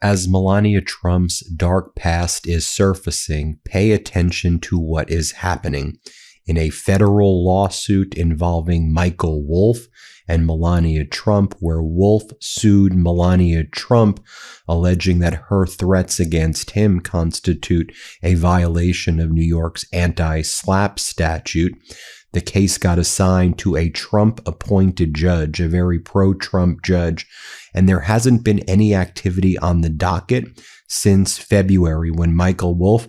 As Melania Trump's dark past is surfacing, pay attention to what is happening. In a federal lawsuit involving Michael Wolff and Melania Trump, where Wolff sued Melania Trump, alleging that her threats against him constitute a violation of New York's anti-SLAPP statute, the case got assigned to a Trump-appointed judge, a very pro-Trump judge, and there hasn't been any activity on the docket since February when Michael Wolff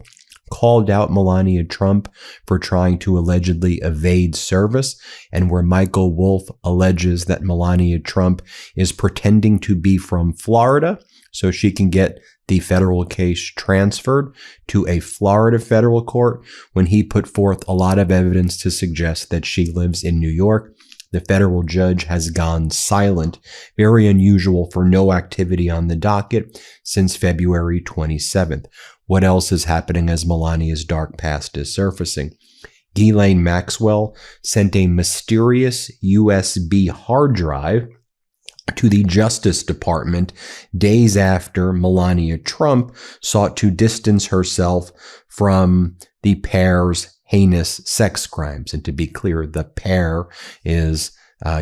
called out Melania Trump for trying to allegedly evade service, and where Michael Wolff alleges that Melania Trump is pretending to be from Florida so she can get the federal case transferred to a Florida federal court when he put forth a lot of evidence to suggest that she lives in New York. The federal judge has gone silent, very unusual for no activity on the docket since February 27th. What else is happening as Melania's dark past is surfacing? Ghislaine Maxwell sent a mysterious USB hard drive to the Justice Department days after Melania Trump sought to distance herself from the pair's heinous sex crimes. And to be clear, the pair is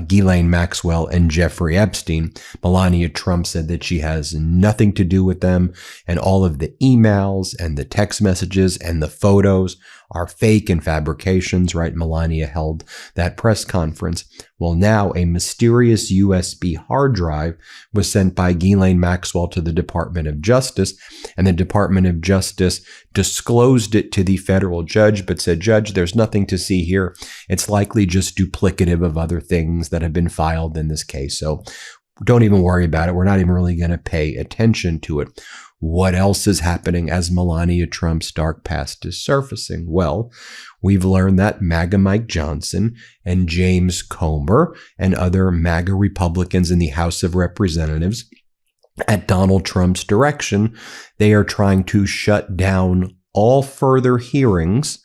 Ghislaine Maxwell and Jeffrey Epstein. Melania Trump said that she has nothing to do with them, and all of the emails and the text messages and the photos are fake and fabrications, right? Melania held that press conference. Well, now a mysterious USB hard drive was sent by Ghislaine Maxwell to the Department of Justice, and the Department of Justice disclosed it to the federal judge, but said, "Judge, there's nothing to see here. It's likely just duplicative of other things that have been filed in this case. So don't even worry about it. We're not even really going to pay attention to it." What else is happening as Melania Trump's dark past is surfacing? Well, we've learned that MAGA Mike Johnson and James Comer and other MAGA Republicans in the House of Representatives, at Donald Trump's direction, they are trying to shut down all further hearings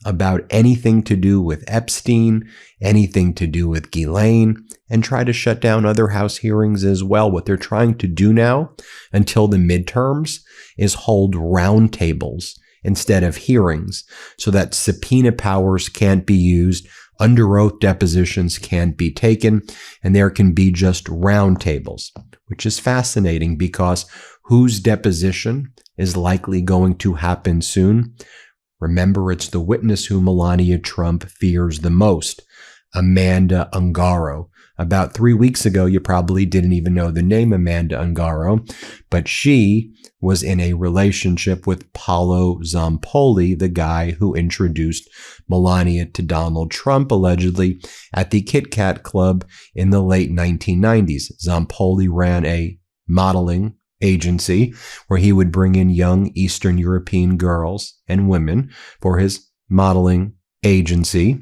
about anything to do with Epstein, anything to do with Ghislaine, and try to shut down other House hearings as well. What they're trying to do now, until the midterms, is hold roundtables instead of hearings so that subpoena powers can't be used, under oath depositions can't be taken, and there can be just roundtables, which is fascinating because whose deposition is likely going to happen soon? Remember, it's the witness who Melania Trump fears the most, Amanda Ungaro. About 3 weeks ago, you probably didn't even know the name Amanda Ungaro, but she was in a relationship with Paolo Zampoli, the guy who introduced Melania to Donald Trump, allegedly at the Kit Kat Club in the late 1990s. Zampoli ran a modeling agency where he would bring in young Eastern European girls and women for his modeling agency,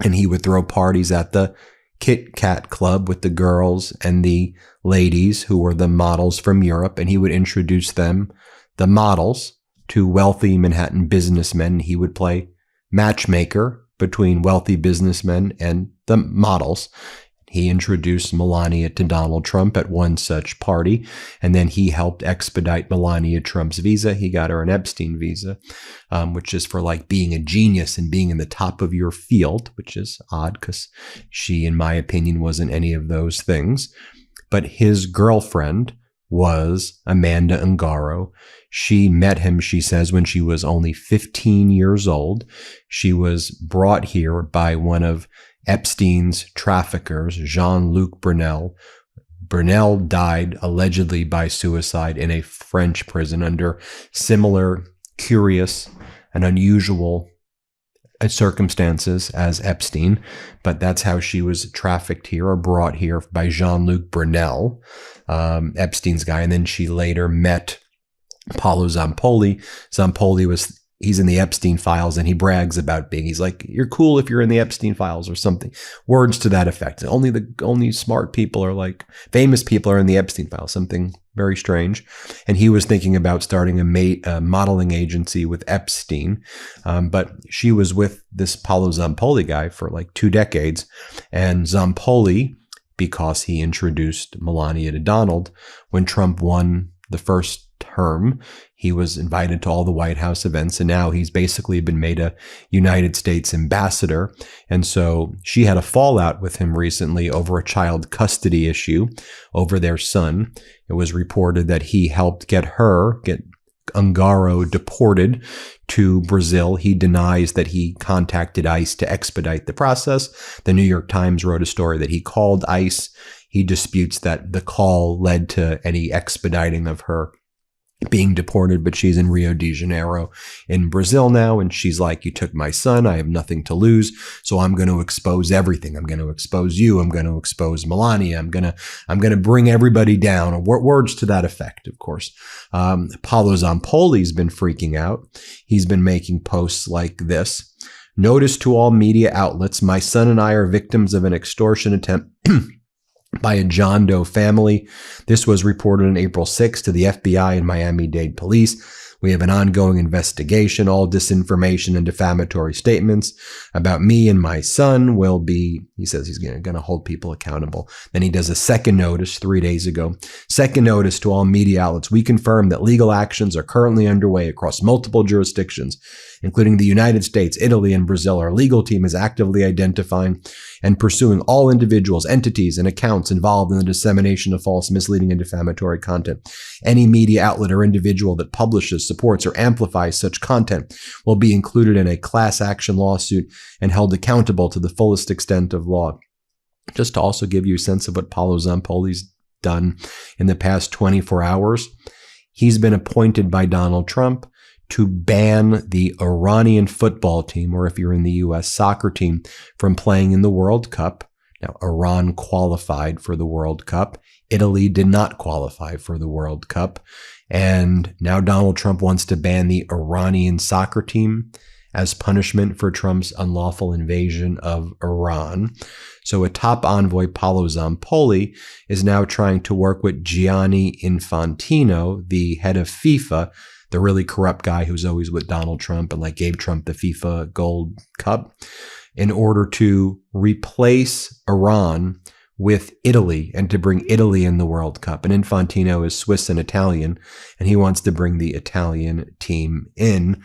and he would throw parties at the Kit Kat Club with the girls and the ladies who were the models from Europe, and he would introduce them, the models, to wealthy Manhattan businessmen. He would play matchmaker between wealthy businessmen and the models. He introduced Melania to Donald Trump at one such party, and then he helped expedite Melania Trump's visa. He got her an Epstein visa, which is for like being a genius and being in the top of your field, which is odd because she, in my opinion, wasn't any of those things. But his girlfriend was Amanda Ungaro. She met him, she says, when she was only 15 years old. She was brought here by one of Epstein's traffickers, Jean-Luc Brunel. Brunel died allegedly by suicide in a French prison under similar curious and unusual circumstances as Epstein, but that's how she was trafficked here or brought here by Jean-Luc Brunel, Epstein's guy. And then she later met Paolo Zampoli. He's in the Epstein files, and he brags about he's like, "You're cool if you're in the Epstein files," or something, words to that effect. Only smart people are like, famous people are in the Epstein files, something very strange. And he was thinking about starting a modeling agency with Epstein. But she was with this Paolo Zampoli guy for like 2 decades. And Zampoli, because he introduced Melania to Donald, when Trump won the first term, he was invited to all the White House events, and now he's basically been made a United States ambassador. And so she had a fallout with him recently over a child custody issue over their son. It was reported that he helped get Ungaro deported to Brazil. He denies that he contacted ICE to expedite the process. The New York Times wrote a story that he called ICE. He disputes that the call led to any expediting of her being deported, but she's in Rio de Janeiro in Brazil now. And she's like, you took my son. I have nothing to lose. So I'm going to expose everything. I'm going to expose you. I'm going to expose Melania. I'm going to bring everybody down. Words to that effect, of course. Paulo Zampoli's been freaking out. He's been making posts like this. Notice to all media outlets, my son and I are victims of an extortion attempt by a John Doe family. This was reported on April 6th to the FBI and Miami-Dade police. We have an ongoing investigation. All disinformation and defamatory statements about me and my son will be, he says he's going to hold people accountable. Then he does a second notice 3 days ago. Second notice to all media outlets. We confirm that legal actions are currently underway across multiple jurisdictions, including the United States, Italy, and Brazil. Our legal team is actively identifying and pursuing all individuals, entities, and accounts involved in the dissemination of false, misleading, and defamatory content. Any media outlet or individual that publishes, supports, or amplifies such content will be included in a class action lawsuit and held accountable to the fullest extent of law. Just to also give you a sense of what Paulo Zampoli's done in the past 24 hours, he's been appointed by Donald Trump to ban the Iranian football team, or if you're in the U.S. soccer team, from playing in the World Cup. Now, Iran qualified for the World Cup. Italy did not qualify for the World Cup. And now Donald Trump wants to ban the Iranian soccer team as punishment for Trump's unlawful invasion of Iran. So a top envoy, Paulo Zampoli, is now trying to work with Gianni Infantino, the head of FIFA, the really corrupt guy who's always with Donald Trump and gave Trump the FIFA Gold Cup, in order to replace Iran with Italy and to bring Italy in the World Cup. And Infantino is Swiss and Italian, and he wants to bring the Italian team in.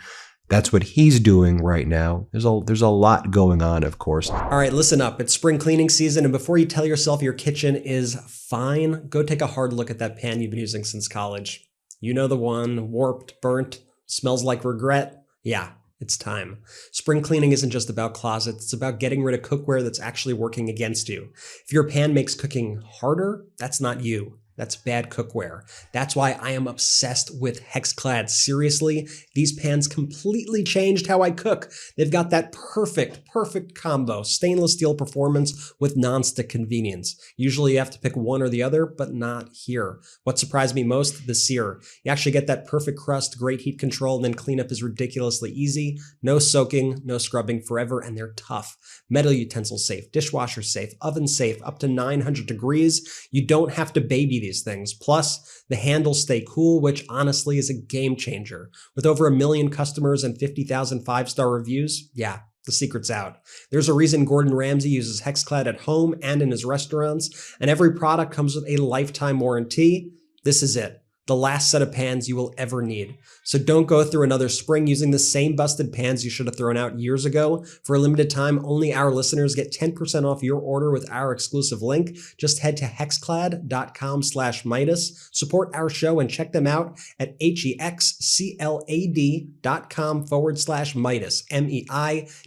That's what he's doing right now. There's a lot going on, of course. All right, listen up. It's spring cleaning season, and before you tell yourself your kitchen is fine, go take a hard look at that pan you've been using since college. You know the one, warped, burnt, smells like regret. Yeah, it's time. Spring cleaning isn't just about closets. It's about getting rid of cookware that's actually working against you. If your pan makes cooking harder, that's not you. That's bad cookware. That's why I am obsessed with Hexclad. Seriously, these pans completely changed how I cook. They've got that perfect combo. Stainless steel performance with nonstick convenience. Usually you have to pick one or the other, but not here. What surprised me most? The sear. You actually get that perfect crust, great heat control, and then cleanup is ridiculously easy. No soaking, no scrubbing forever, and they're tough. Metal utensil safe, dishwasher safe, oven safe, up to 900 degrees. You don't have to baby these things. Plus, the handles stay cool, which honestly is a game changer. With over 1 million customers and 50,000 5-star reviews, yeah, the secret's out. There's a reason Gordon Ramsay uses Hexclad at home and in his restaurants, and every product comes with a lifetime warranty. This is it. The last set of pans you will ever need. So don't go through another spring using the same busted pans you should have thrown out years ago. For a limited time, only our listeners get 10% off your order with our exclusive link. Just head to hexclad.com/Meidas, support our show, and check them out at hexclad.com/Meidas,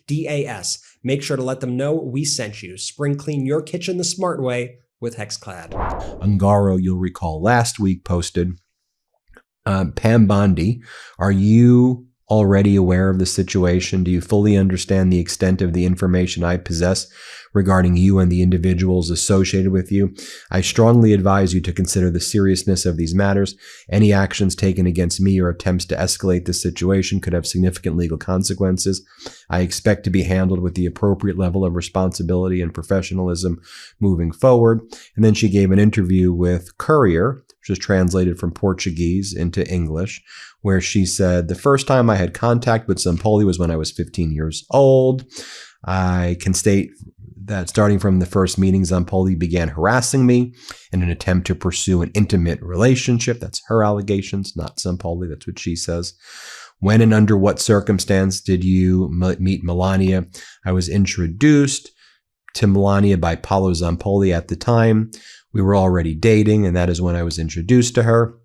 MEIDAS. Make sure to let them know we sent you. Spring clean your kitchen the smart way with Hexclad. Ungaro, you'll recall, last week posted, Pam Bondi, are you already aware of the situation? Do you fully understand the extent of the information I possess regarding you and the individuals associated with you? I strongly advise you to consider the seriousness of these matters. Any actions taken against me or attempts to escalate this situation could have significant legal consequences. I expect to be handled with the appropriate level of responsibility and professionalism moving forward. And then she gave an interview with Courier, which was translated from Portuguese into English, where she said, the first time I had contact with Zampoli was when I was 15 years old. I can state that starting from the first meeting, Zampoli began harassing me in an attempt to pursue an intimate relationship. That's her allegations, not Zampoli. That's what she says. When and under what circumstance did you meet Melania? I was introduced to Melania by Paolo Zampoli at the time. We were already dating, and that is when I was introduced to her.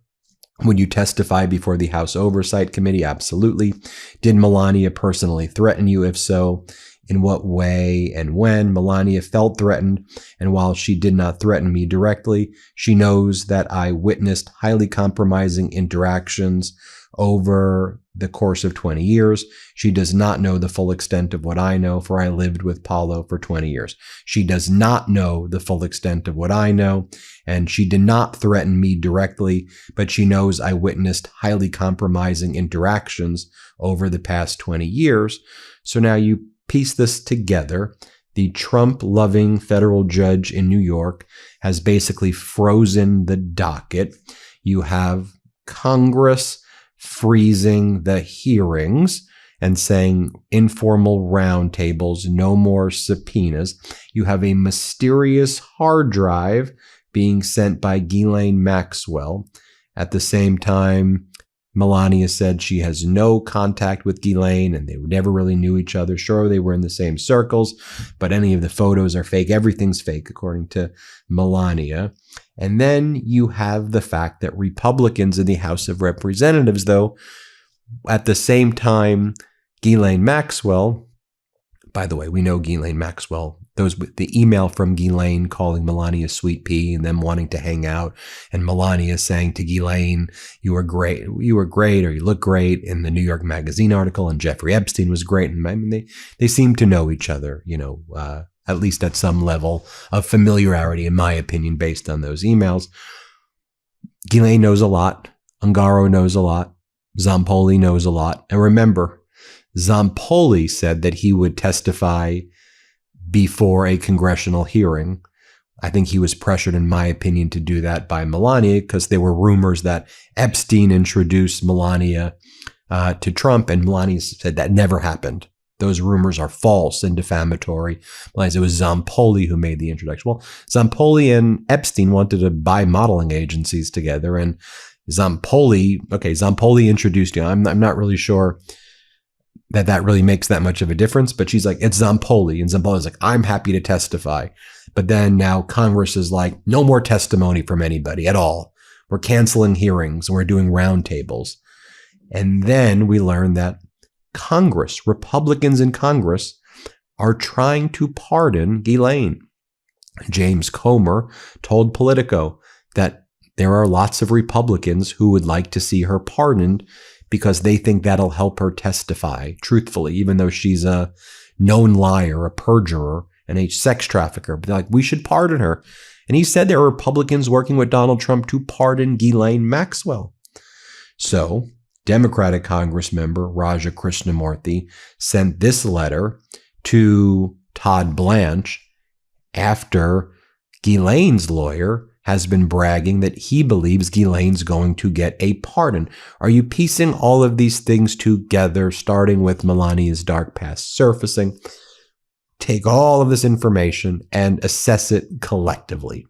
Would you testify before the House Oversight Committee? Absolutely. Did Melania personally threaten you? If so, in what way and when? Melania felt threatened, and while she did not threaten me directly, she knows that I witnessed highly compromising interactions over the course of 20 years. She does not know the full extent of what I know, for I lived with Paolo for 20 years. She does not know the full extent of what I know, and she did not threaten me directly, but she knows I witnessed highly compromising interactions over the past 20 years. So now you piece this together. The Trump-loving federal judge in New York has basically frozen the docket. You have Congress freezing the hearings and saying informal roundtables, no more subpoenas. You have a mysterious hard drive being sent by Ghislaine Maxwell. At the same time, Melania said she has no contact with Ghislaine and they never really knew each other. Sure, they were in the same circles, but any of the photos are fake. Everything's fake, according to Melania. And then you have the fact that Republicans in the House of Representatives, though, at the same time, Ghislaine Maxwell, by the way, we know Ghislaine Maxwell, the email from Ghislaine calling Melania sweet pea and them wanting to hang out, and Melania saying to Ghislaine, you were great, or you look great, in the New York Magazine article, and Jeffrey Epstein was great. And I mean, they seem to know each other, at least at some level of familiarity, in my opinion, based on those emails. Ghislaine knows a lot. Ungaro knows a lot. Zampoli knows a lot. And remember, Zampoli said that he would testify before a congressional hearing. I think he was pressured, in my opinion, to do that by Melania, because there were rumors that Epstein introduced Melania to Trump, and Melania said that never happened. Those rumors are false and defamatory. It was Zampoli who made the introduction. Well, Zampoli and Epstein wanted to buy modeling agencies together, and Zampoli introduced you. I'm not really sure that really makes that much of a difference, but she's like, it's Zampoli. And Zampoli's like, I'm happy to testify. But then now Congress is like, no more testimony from anybody at all. We're canceling hearings and we're doing roundtables. And then we learn that Congress, Republicans in Congress, are trying to pardon Ghislaine. James Comer told Politico that there are lots of Republicans who would like to see her pardoned because they think that'll help her testify truthfully, even though she's a known liar, a perjurer, and a sex trafficker. But they're like, we should pardon her. And he said there are Republicans working with Donald Trump to pardon Ghislaine Maxwell. So Democratic Congress member Raja Krishnamurthy sent this letter to Todd Blanche after Ghislaine's lawyer has been bragging that he believes Ghislaine's going to get a pardon. Are you piecing all of these things together, starting with Melania's dark past surfacing? Take all of this information and assess it collectively.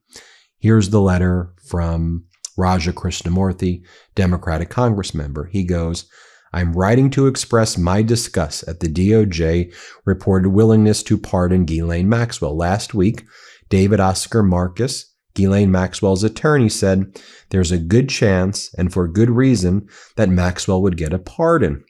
Here's the letter from Raja Krishnamurthy, Democratic Congress member. He goes, I'm writing to express my disgust at the DOJ reported willingness to pardon Ghislaine Maxwell. Last week, David Oscar Marcus, Ghislaine Maxwell's attorney, said there's a good chance, and for good reason, that Maxwell would get a pardon.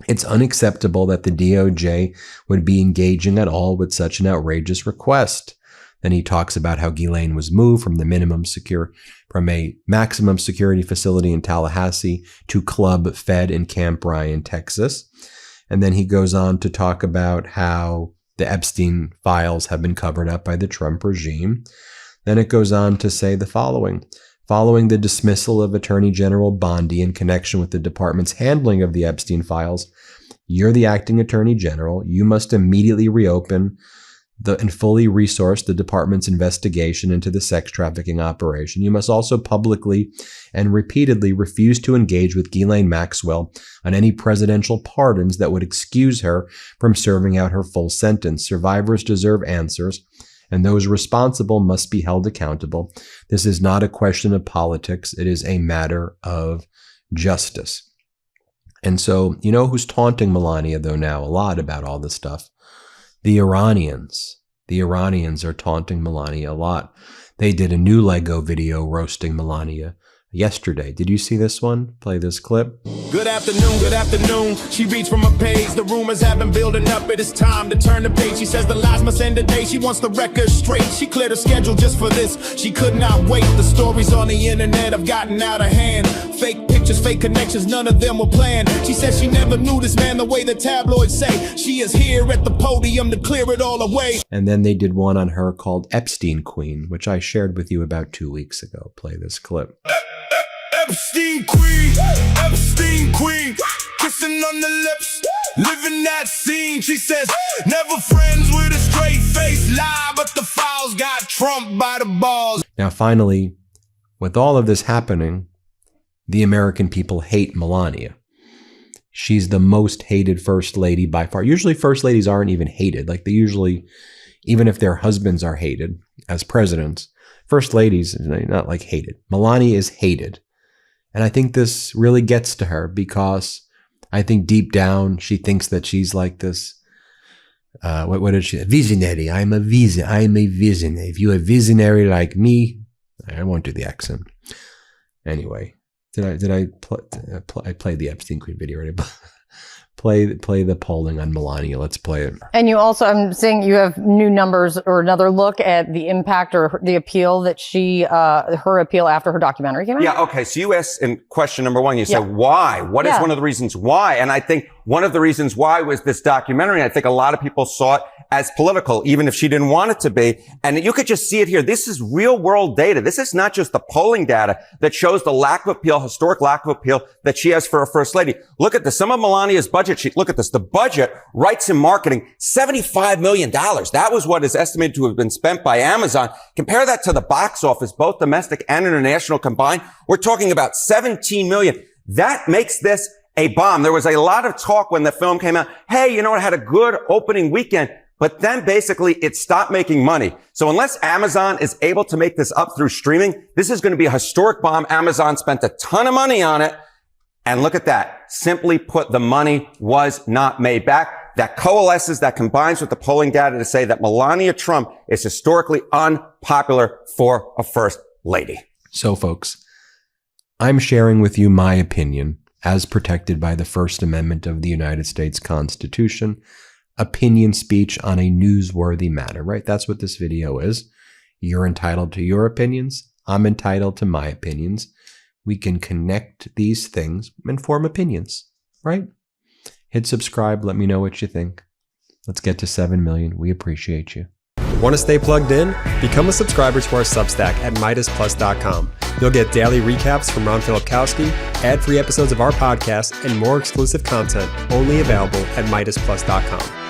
It's unacceptable that the DOJ would be engaging at all with such an outrageous request. Then he talks about how Ghislaine was moved from a maximum security facility in Tallahassee to Club Fed in Camp Ryan, Texas. And then he goes on to talk about how the Epstein files have been covered up by the Trump regime. Then it goes on to say the following. Following the dismissal of Attorney General Bondi in connection with the department's handling of the Epstein files, you're the acting Attorney General. You must immediately reopen and fully resource the department's investigation into the sex trafficking operation. You must also publicly and repeatedly refuse to engage with Ghislaine Maxwell on any presidential pardons that would excuse her from serving out her full sentence. Survivors deserve answers, and those responsible must be held accountable. This is not a question of politics. It is a matter of justice. And so, you know who's taunting Melania, though, now a lot about all this stuff? The Iranians. The Iranians are taunting Melania a lot. They did a new Lego video roasting Melania yesterday. Did you see this one? Play this clip. Good afternoon, good afternoon. She reads from a page. The rumors have been building up. It is time to turn the page. She says the lies must end today. She wants the record straight. She cleared her schedule just for this. She could not wait. The stories on the internet have gotten out of hand. Fake pictures, fake connections, none of them were planned. She says she never knew this man the way the tabloids say. She is here at the podium to clear it all away. And then they did one on her called Epstein Queen, which I shared with you about 2 weeks ago. Play this clip. Epstein Queen, kissing on the lips, living that scene. She says, never friends with a straight face lie, but the files got trumped by the balls. Now, finally, with all of this happening, the American people hate Melania. She's the most hated first lady by far. Usually first ladies aren't even hated. Like they usually, even if their husbands are hated as presidents, first ladies are not like hated. Melania is hated. And I think this really gets to her because I think deep down she thinks that she's like this. What did she? Visionary. I'm a visionary. If you're a visionary like me, I won't do the accent. Anyway, did I played the Epstein Queen video already? Play the polling on Melania. Let's play it. And you also, I'm saying you have new numbers or another look at the impact or the appeal that her appeal after her documentary came out. Yeah. Okay. So you asked in question number one, you said, why? What is one of the reasons why? And I think one of the reasons why was this documentary. I think a lot of people saw it as political, even if she didn't want it to be. And you could just see it here. This is real world data. This is not just the polling data that shows the lack of appeal, historic lack of appeal that she has for a first lady. Look at this. Some of Melania's budget sheet. Look at this. The budget, rights and marketing, $75 million. That was what is estimated to have been spent by Amazon. Compare that to the box office, both domestic and international combined. We're talking about $17 million. That makes this a bomb. There was a lot of talk when the film came out. Hey, you know, it had a good opening weekend. But then basically it stopped making money. So unless Amazon is able to make this up through streaming, this is going to be a historic bomb. Amazon spent a ton of money on it. And look at that. Simply put, the money was not made back. That coalesces, that combines with the polling data to say that Melania Trump is historically unpopular for a first lady. So folks, I'm sharing with you my opinion as protected by the First Amendment of the United States Constitution. Opinion speech on a newsworthy matter, right? That's what this video is. You're entitled to your opinions. I'm entitled to my opinions. We can connect these things and form opinions, right? Hit subscribe. Let me know what you think. Let's get to 7 million. We appreciate you. Want to stay plugged in? Become a subscriber to our Substack at MeidasPlus.com. You'll get daily recaps from Ron Filipkowski, ad-free episodes of our podcast, and more exclusive content only available at MeidasPlus.com.